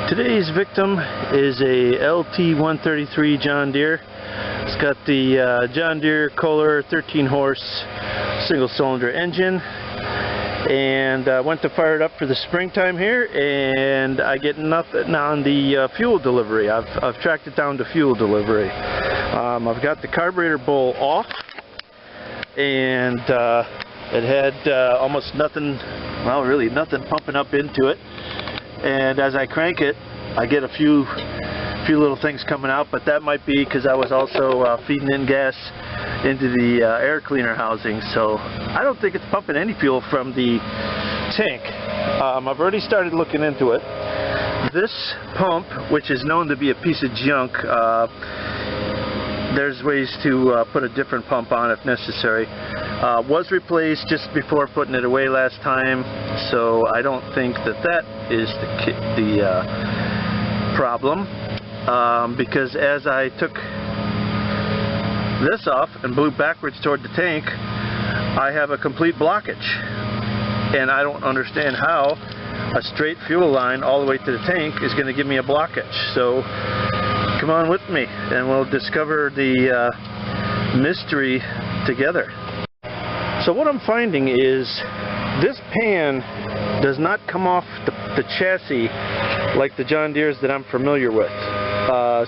Today's victim is a LT133 John Deere. It's got the John Deere Kohler 13 horse single cylinder engine, and I went to fire it up for the springtime here, and I get nothing on the fuel delivery. I've tracked it down to fuel delivery. I've got the carburetor bowl off, and it had almost nothing, well, really nothing pumping up into it. And as I crank it, I get a few little things coming out, but that might be because I was also feeding in gas into the air cleaner housing, so I don't think it's pumping any fuel from the tank. I've already started looking into it. This pump, which is known to be a piece of junk, there's ways to put a different pump on if necessary. Was replaced just before putting it away last time, so I don't think that is the problem, because as I took this off and blew backwards toward the tank, I have a complete blockage, and I don't understand how a straight fuel line all the way to the tank is going to give me a blockage. So come on with me and we'll discover the mystery together. So what I'm finding is this pan does not come off the chassis like the John Deere's that I'm familiar with.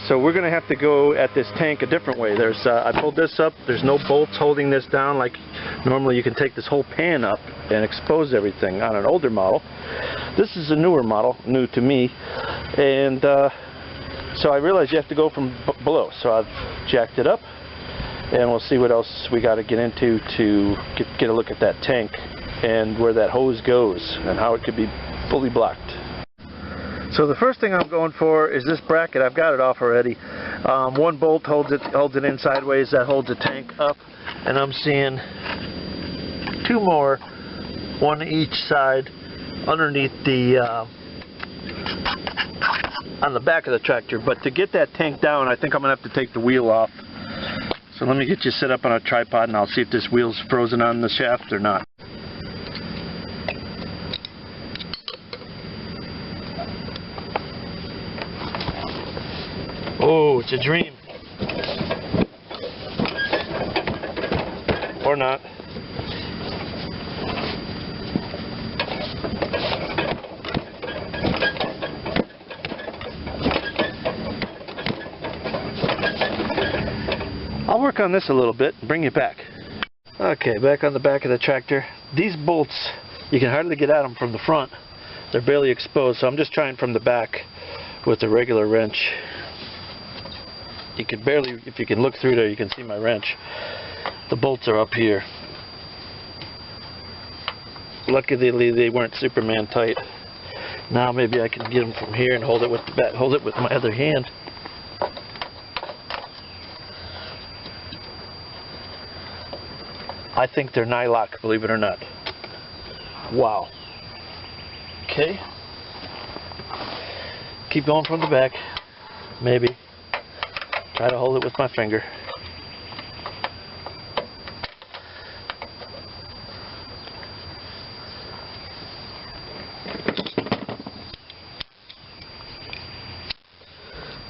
So we're going to have to go at this tank a different way. I pulled this up, there's no bolts holding this down like normally you can take this whole pan up and expose everything on an older model. This is a newer model, new to me, and so I realized you have to go from below. So I've jacked it up, and we'll see what else we got to get into to get a look at that tank and where that hose goes and how it could be fully blocked. So the first thing I'm going for is this bracket. I've got it off already. One bolt holds it in sideways, that holds the tank up, and I'm seeing two more, one each side underneath the on the back of the tractor. But to get that tank down, I think I'm gonna have to take the wheel off. So let me get you set up on a tripod and I'll see if this wheel's frozen on the shaft or not. Oh, it's a dream. Or not. I'll work on this a little bit and bring you back. Okay, back on the back of the tractor. These bolts, you can hardly get at them from the front. They're barely exposed, so I'm just trying from the back with a regular wrench. You can barely, if you can look through there, you can see my wrench. The bolts are up here. Luckily, they weren't Superman tight. Now maybe I can get them from here and hold it with the back, hold it with my other hand. I think they're nylock, believe it or not. Wow. Okay. Keep going from the back. Maybe. Try to hold it with my finger.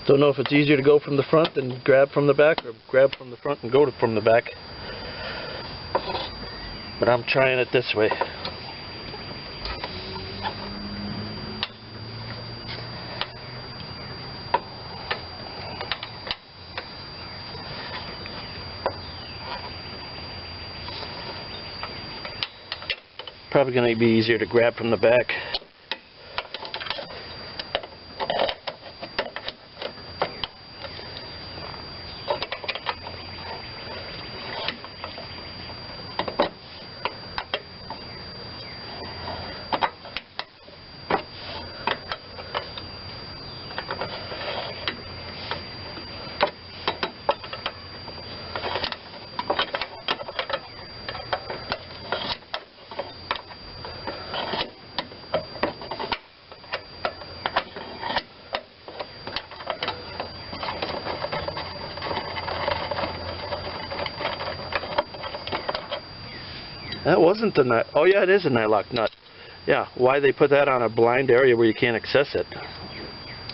Don't know if it's easier to go from the front and grab from the back, or grab from the front and go from the back. But I'm trying it this way. Probably going to be easier to grab from the back. That wasn't the nut. Oh yeah, it is a nylock nut. Yeah, why they put that on a blind area where you can't access it?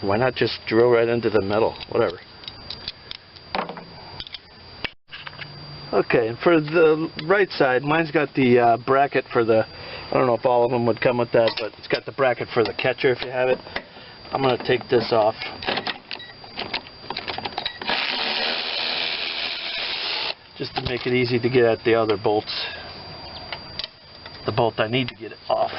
Why not just drill right into the metal? Whatever. Okay, and for the right side, mine's got the bracket for the, I don't know if all of them would come with that, but it's got the bracket for the catcher if you have it. I'm going to take this off. Just to make it easy to get at the other bolts. The bolt I need to get it off.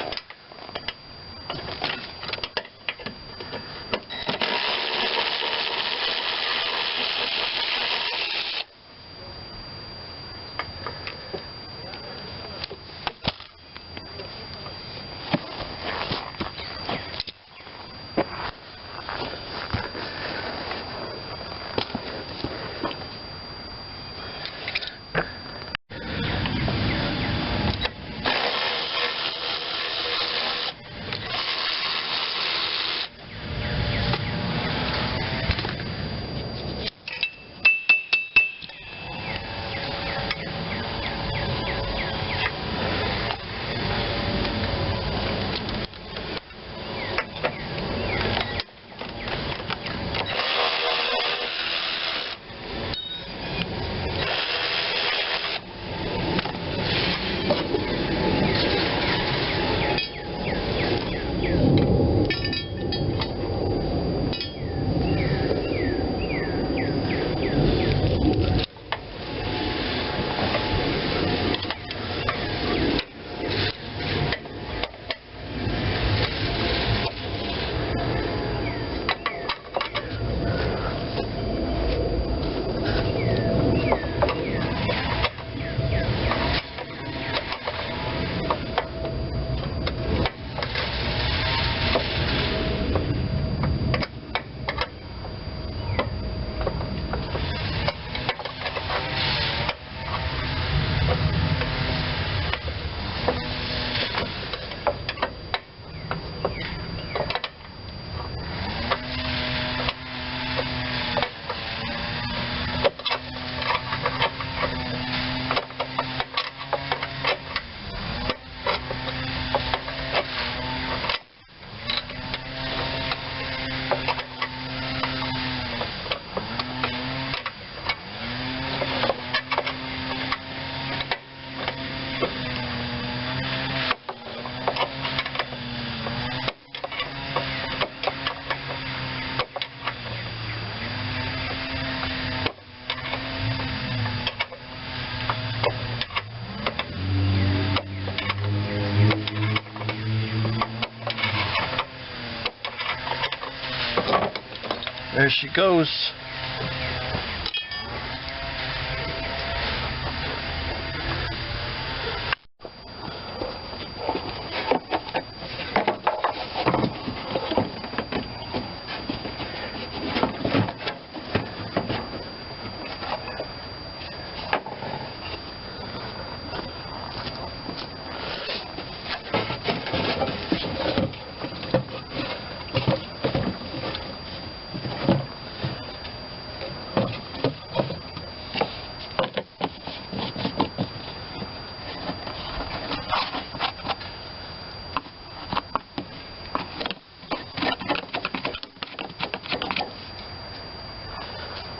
There she goes.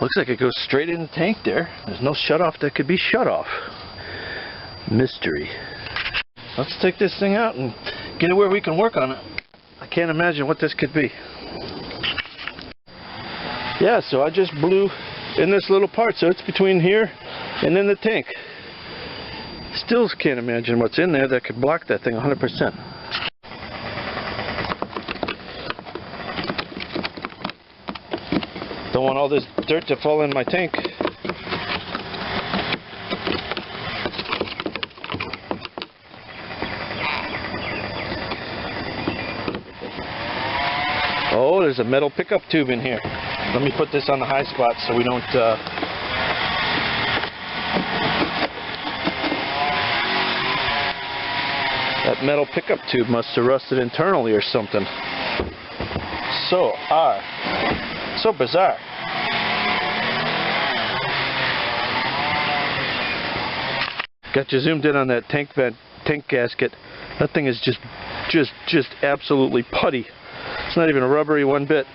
Looks like it goes straight in the tank there. There's no shutoff that could be shut off. Mystery. Let's take this thing out and get it where we can work on it. I can't imagine what this could be. Yeah, so I just blew in this little part, so it's between here and then the tank. Still can't imagine what's in there that could block that thing 100%. Don't want all this dirt to fall in my tank. Oh, there's a metal pickup tube in here. Let me put this on the high spot so we don't that metal pickup tube must have rusted internally or something. So bizarre. Got you zoomed in on that tank gasket. That thing is just absolutely putty. It's not even a rubbery one bit.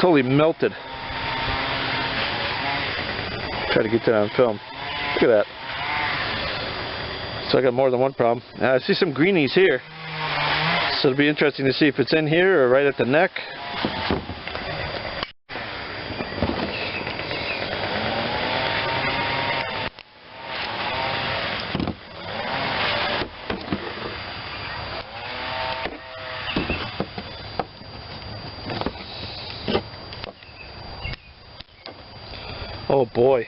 totally melted. Try to get that on film. Look at that. So I got more than one problem. I see some greenies here. So it'll be interesting to see if it's in here or right at the neck. Oh boy.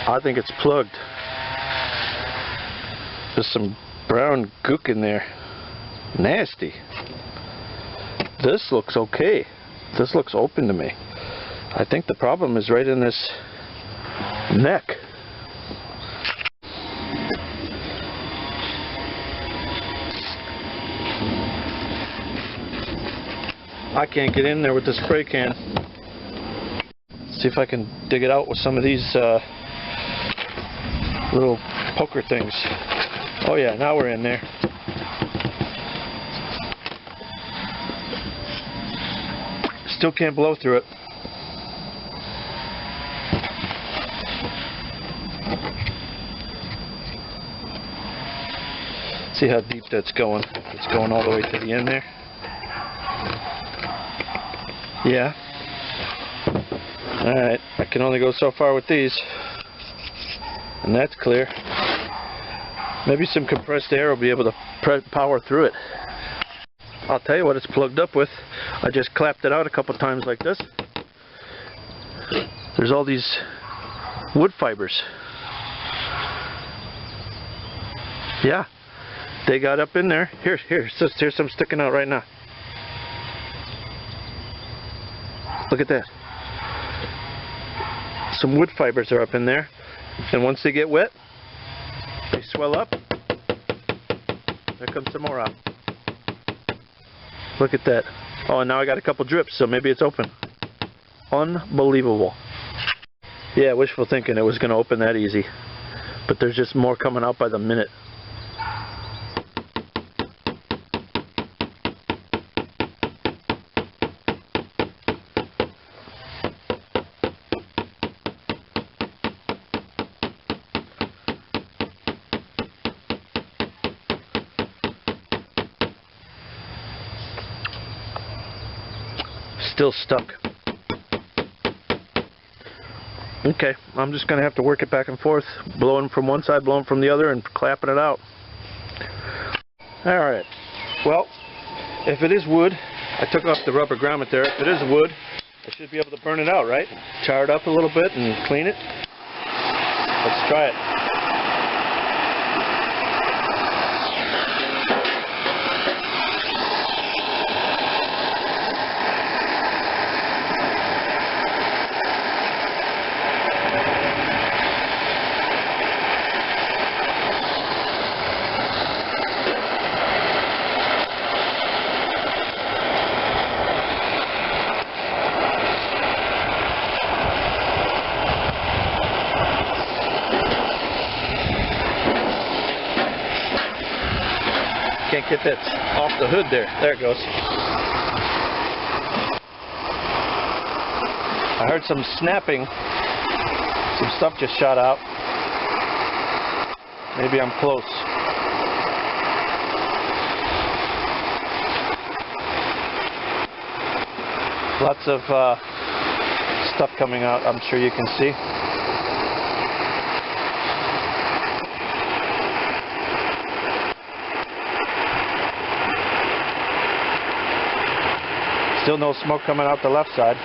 I think it's plugged. There's some brown gook in there. Nasty. This looks okay. This looks open to me. I think the problem is right in this neck. I can't get in there with the spray can. See if I can dig it out with some of these little poker things. Oh yeah, now we're in there. Still can't blow through it. See how deep that's going. It's going all the way to the end there. Yeah. Alright, I can only go so far with these. And that's clear. Maybe some compressed air will be able to power through it. I'll tell you what it's plugged up with. I just clapped it out a couple times like this. There's all these wood fibers. Yeah, they got up in there. Here's some sticking out right now. Look at that. Some wood fibers are up in there, and once they get wet, they swell up. There comes some more out. Look at that. Oh, and now I got a couple drips, so maybe it's open. Unbelievable. Yeah, wishful thinking it was going to open that easy, but there's just more coming out by the minute. Still stuck. Okay, I'm just going to have to work it back and forth, blowing from one side, blowing from the other, and clapping it out. Alright, well, if it is wood, I took off the rubber grommet there. If it is wood, I should be able to burn it out, right? Char it up a little bit and clean it. Let's try it. Can't get that off the hood there. There it goes. I heard some snapping. Some stuff just shot out. Maybe I'm close. Lots of stuff coming out, I'm sure you can see. Still no smoke coming out the left side.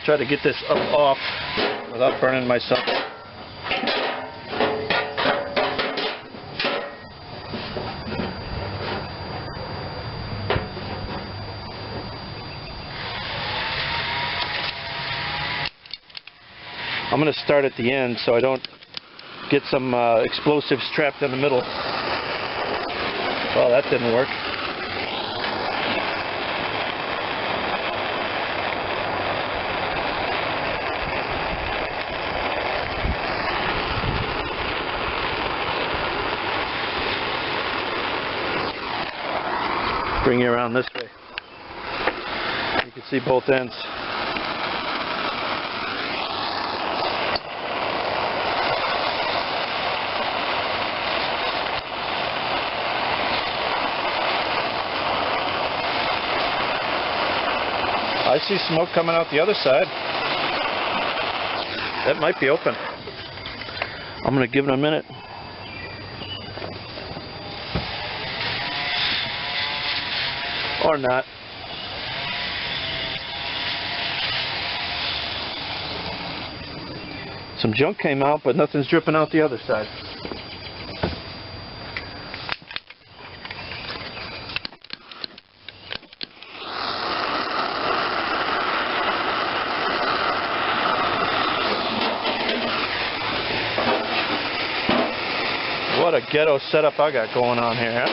Try to get this up off without burning myself. I'm going to start at the end so I don't get some explosives trapped in the middle. Well, that didn't work. Bring you around this way. You can see both ends. I see smoke coming out the other side. That might be open. I'm going to give it a minute. Or not. Some junk came out, but nothing's dripping out the other side. What a ghetto setup I got going on here, huh?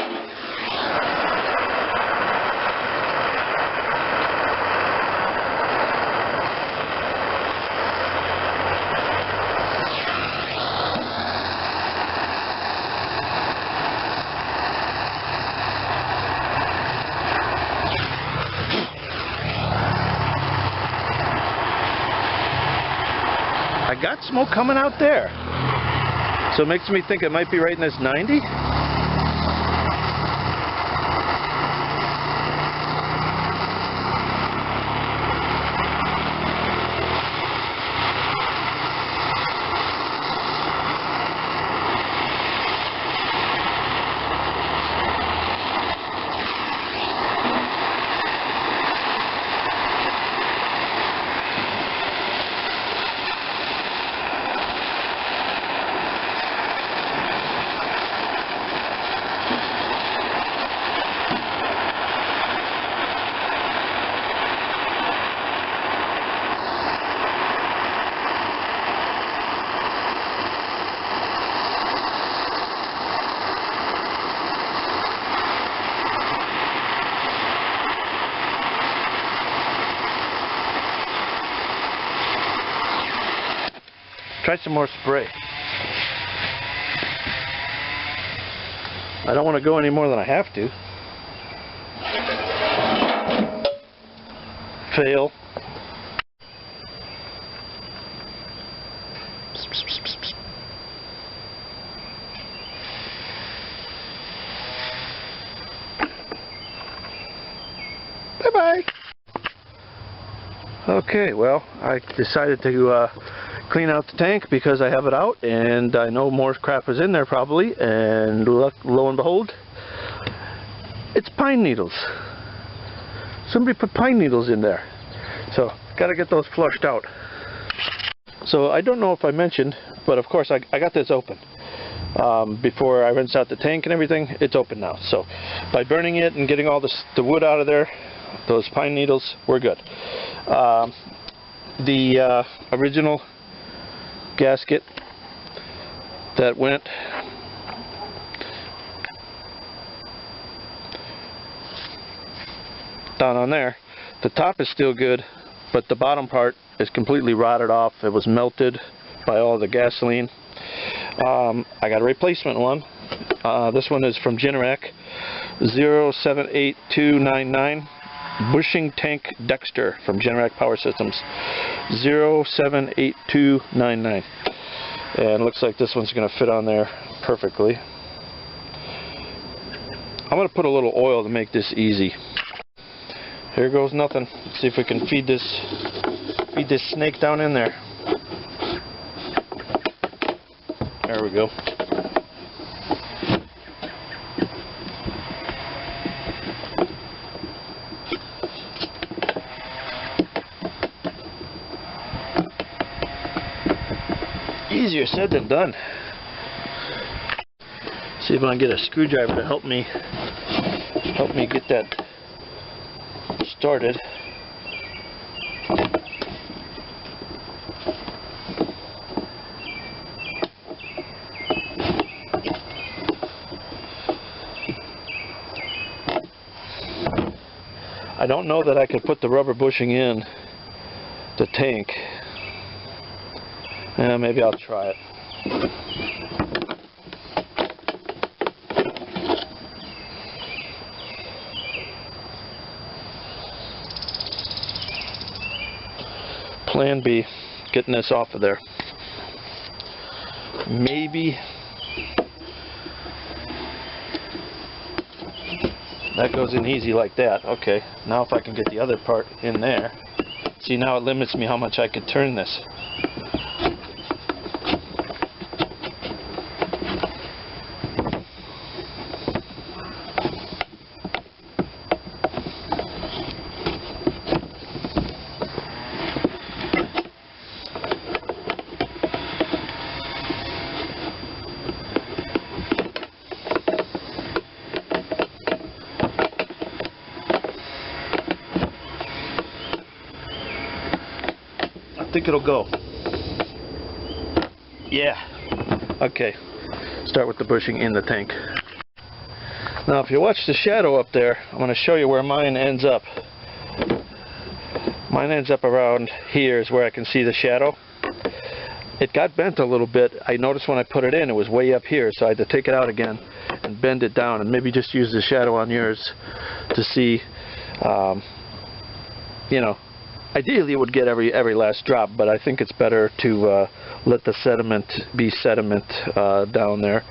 I got smoke coming out there. So it makes me think it might be right in this 90. Try some more spray. I don't want to go any more than I have to. Fail. Bye-bye. Okay, well, I decided to clean out the tank because I have it out and I know more crap was in there probably, and lo and behold, it's pine needles. Somebody put pine needles in there, so gotta get those flushed out. So I don't know if I mentioned, but of course I got this open before I rinsed out the tank and everything. It's open now, so by burning it and getting all the wood out of there, those pine needles, we're good. The original gasket that went down on there, the top is still good, but the bottom part is completely rotted off. It was melted by all the gasoline. I got a replacement one. This one is from Generac, 078299 bushing tank Dexter from Generac Power Systems, 078299, and looks like this one's going to fit on there perfectly. I'm going to put a little oil to make this easy. Here goes nothing. Let's see if we can feed this snake down in there. There we go. Easier said than done. See if I can get a screwdriver to help me get that started. I don't know that I could put the rubber bushing in the tank. Maybe I'll try it. Plan B, getting this off of there. Maybe that goes in easy like that. Okay, now if I can get the other part in there. See, now it limits me how much I could turn this. I think it'll go. Yeah. Okay. Start with the bushing in the tank. Now if you watch the shadow up there, I'm going to show you where mine ends up. Mine ends up around here is where I can see the shadow. It got bent a little bit. I noticed when I put it in, it was way up here, so I had to take it out again and bend it down, and maybe just use the shadow on yours to see, you know, ideally it would get every last drop, but I think it's better to let the sediment be sediment down there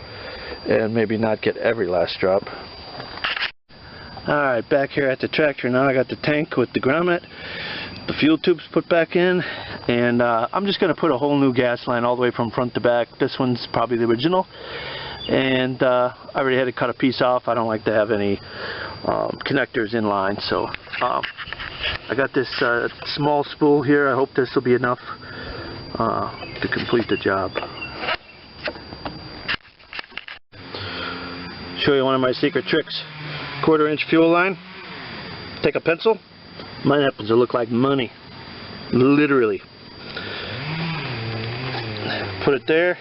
and maybe not get every last drop. Alright, back here at the tractor now. I got the tank with the grommet, the fuel tubes put back in, and I'm just going to put a whole new gas line all the way from front to back. This one's probably the original, and I already had to cut a piece off. I don't like to have any connectors in line, so I got this small spool here. I hope this will be enough to complete the job. Show you one of my secret tricks. 1/4 inch fuel line. Take a pencil. Mine happens to look like money. Literally. Put it there.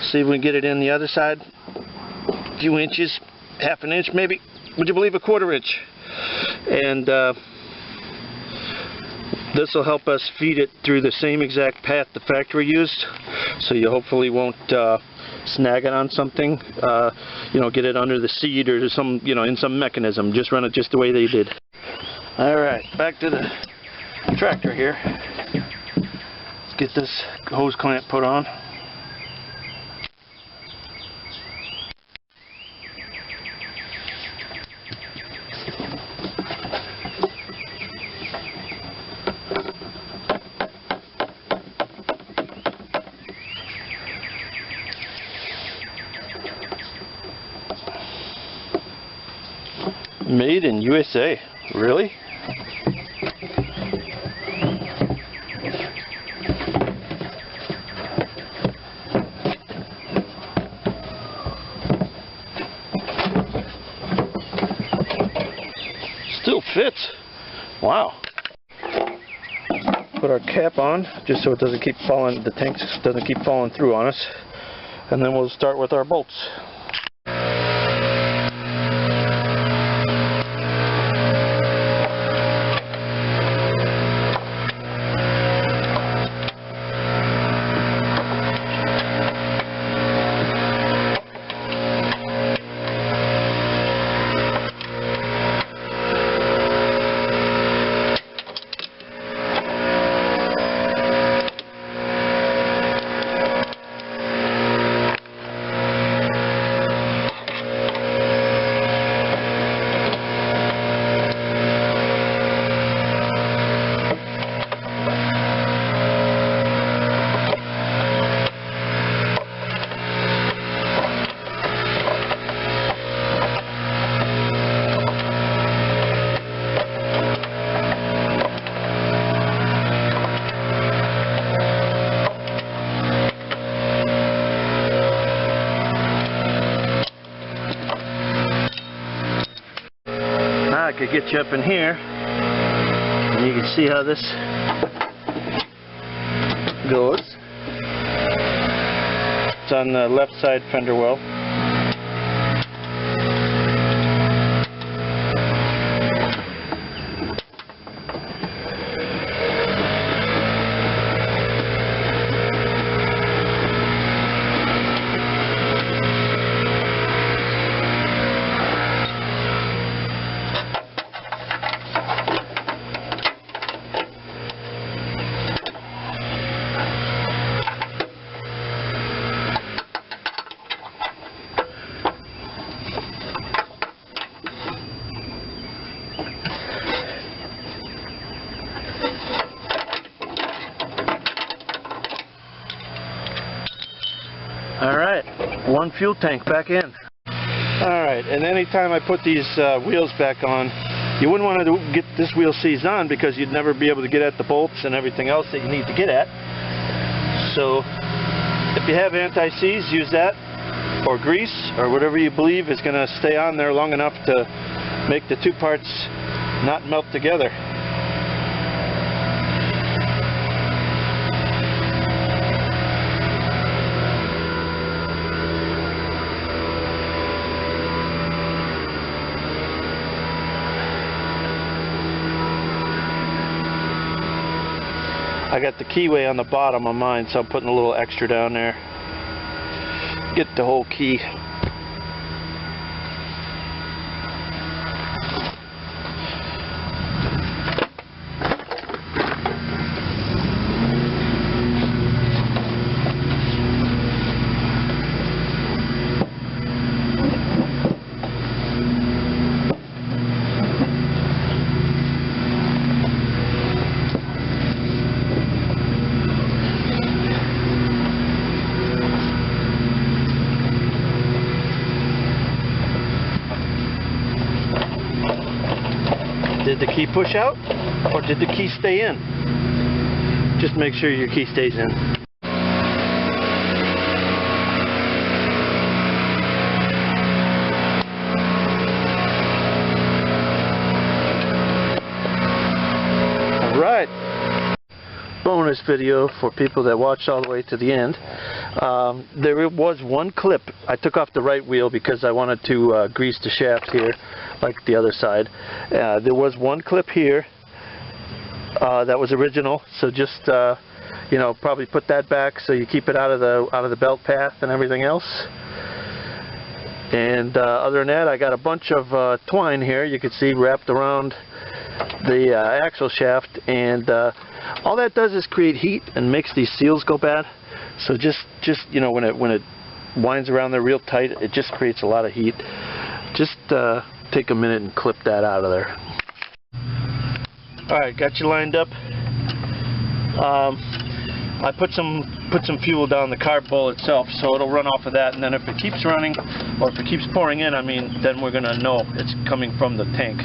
See if we can get it in the other side. A few inches. 1/2 inch maybe. Would you believe 1/4 inch? And this will help us feed it through the same exact path the factory used, so you hopefully won't snag it on something, you know, get it under the seat or some, you know, in some mechanism. Just run it just the way they did. Alright, back to the tractor here. Let's get this hose clamp put on. Made in USA. Really? Still fits. Wow. Put our cap on just so it doesn't keep falling, the tank doesn't keep falling through on us. And then we'll start with our bolts. I could get you up in here and you can see how this goes. It's on the left side fender well. one fuel tank back in. Alright, and anytime I put these wheels back on, you wouldn't want to get this wheel seized on because you'd never be able to get at the bolts and everything else that you need to get at. So if you have anti-seize, use that, or grease, or whatever you believe is going to stay on there long enough to make the two parts not melt together. I got the keyway on the bottom of mine, so I'm putting a little extra down there. Get the whole key. Did the key push out, or did the key stay in? Just make sure your key stays in. Alright. Bonus video for people that watched all the way to the end. There was one clip. I took off the right wheel because I wanted to grease the shaft here, like the other side. There was one clip here that was original, so just you know, probably put that back so you keep it out of the belt path and everything else. And other than that, I got a bunch of twine here, you can see, wrapped around the axle shaft, and all that does is create heat and makes these seals go bad. So just you know, when it winds around there real tight, it just creates a lot of heat. Just take a minute and clip that out of there. Alright, got you lined up. I put some fuel down the carb bowl itself, so it'll run off of that, and then if it keeps running, or if it keeps pouring in, I mean, then we're gonna know it's coming from the tank.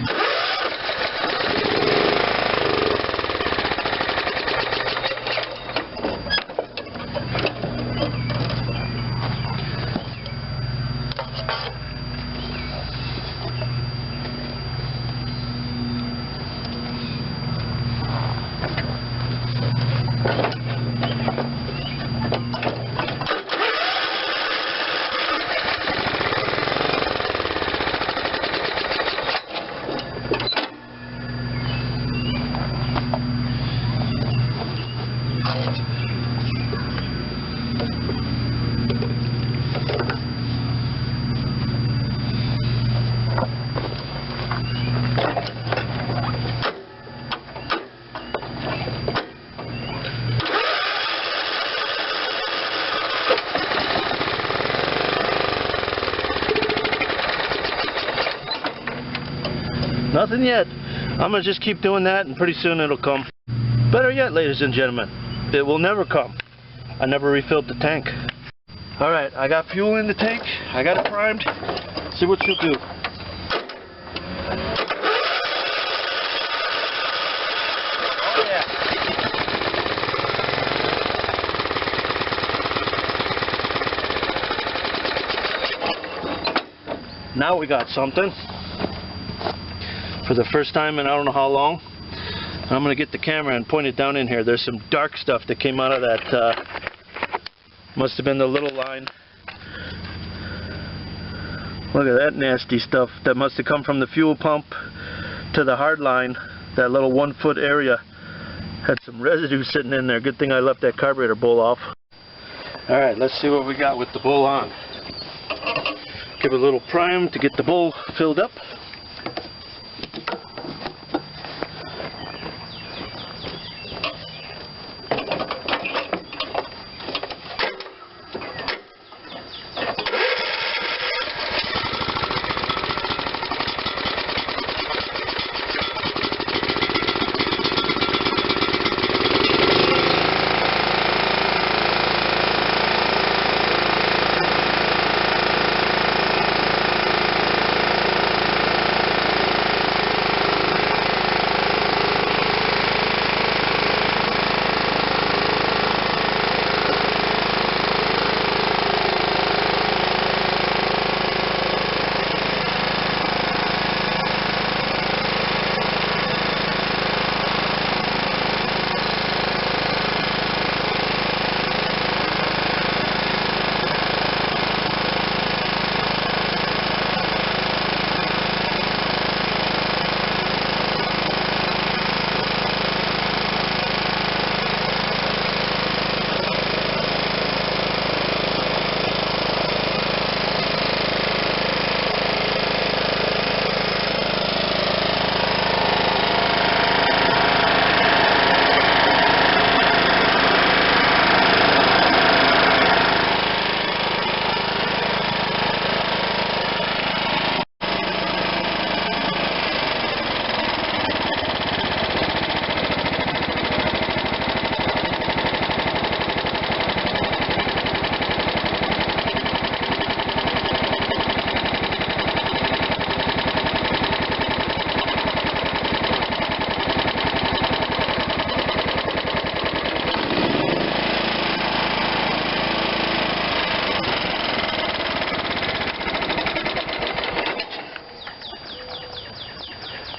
Nothing yet. I'm going to just keep doing that, and pretty soon it'll come. Better yet, ladies and gentlemen, it will never come. I never refilled the tank. Alright, I got fuel in the tank. I got it primed. See what she'll do. Oh yeah. Now we got something. For the first time in I don't know how long. I'm going to get the camera and point it down in here. There's some dark stuff that came out of that, must have been the little line. Look at that nasty stuff. That must have come from the fuel pump to the hard line. That little 1 foot area had some residue sitting in there. Good thing I left that carburetor bowl off. Alright, let's see what we got with the bowl on. Give it a little prime to get the bowl filled up.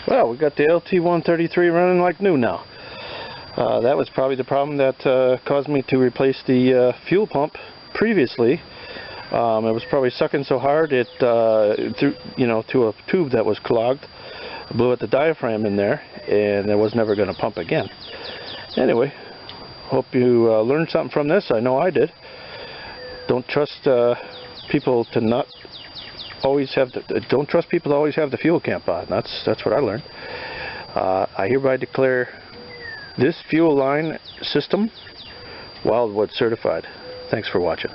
Well, we got the LT133 running like new now. That was probably the problem that caused me to replace the fuel pump previously. It was probably sucking so hard it through, to a tube that was clogged, blew at the diaphragm in there, and it was never going to pump again. Anyway, hope you learned something from this. I know I did. Don't trust people to not always have don't trust people to always have the fuel camp on. That's what I learned. I hereby declare this fuel line system Wildwood certified. Thanks for watching.